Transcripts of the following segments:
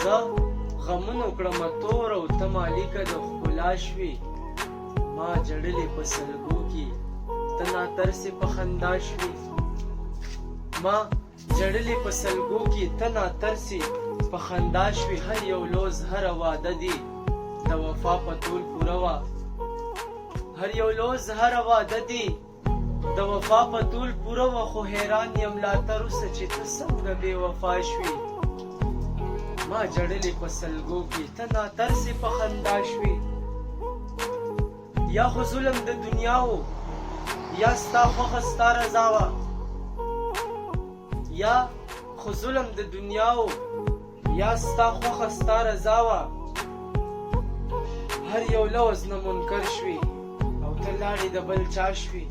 زه غمونو کړمه تور او ته مالکه د ښکلا شوې ما جړلې په سلګو کې ته ناترسې په خندا شوې ما جړلې په سلګو کې ته ناترسې په خندا شوې هر یو لوز هره واده دي د وفا په طول پوره وه هر یو لوز هره واده دي د وفا په طول پوره وه خو حیران یم لا تر اوسه چې ته څنګه بې وفا شوې ما جړلې په سلګو کې ته ناترسې په خندا شوې یا خو ظلم د دنیا و یا ستا خوښه ستا رضا وه یا خو ظلم د دنیا و یا ستا خوښه ستا رضا وه هر یو لوز نه منکر شوې او ته لاړې د بل چا شوې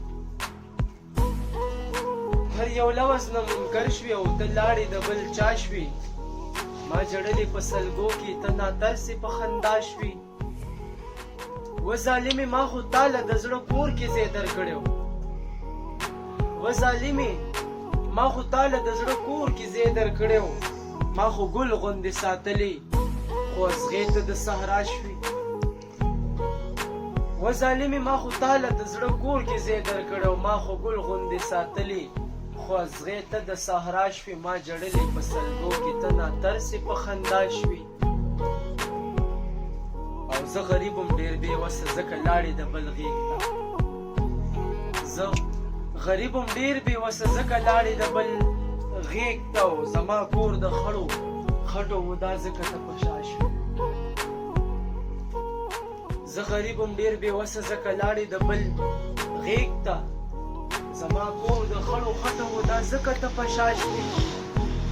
هر یو لوز نه منکر شوې او ته لاړې د بل چا شوې ما جړلې په سلګو کې ته ناترسې په خندا شوې و ظالمې ما خو تاله د زړه کور کې ځای درکړی و ظالمې ما خو تاله د زړه کور کې ځای درکړی ما خو ګل غوندې ساتلې خو اصغې ته د صحرا شوې و ظالمې ما خو تاله د زړه کور کې ځای درکړی ما خو ګل غوندې ساتلې خو اصغې ته د صحرا شوې ما جړلې په سلګو کې ته ناترسې په خندا شوې او زه غریب یم ډېر بې وسه ځکه لاړې د بل غېږ ته زه غریب یم ډېر بې وسه ځکه لاړې د بل غېږ ته او زما کور د خړو خټو و دا ځکه ته په شا شوې زه غریب یم ډېر بې وسه ځکه لاړې د بل غېږ ته زما کور د خړو خټو و دا ځکه ته په شا شوې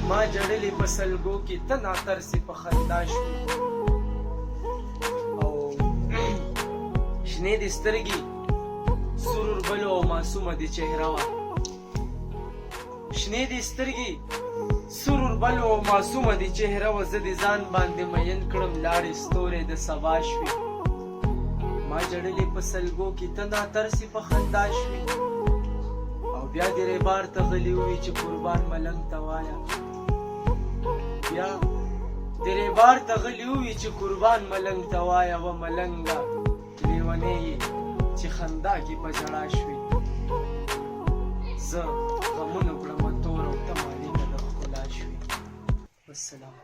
ما جړلې په سلګو کې ته ناترسې په خندا شوې او شنې دې سترګې سرور بلو او معصومه دې چهره وه شنې دې سترګې سرور بلو او معصومه دې چهره وه زه دې ځان باندې مین کړم لاړې ستورې د سبا شوې ما جړلې په سلګو کې ته ناترسې په خندا شوې بیا دې ریبار ته غلي وي چې قربان ملنګ ته وایه بیا دې ریبار ته غلي وي چې قربان ملنګ ته وایه و ملنګه لیونې یې چې خندا کې په ژړا شوې زه غمونو کړمه تور او ته مالکه د ښکلا شوې والسلام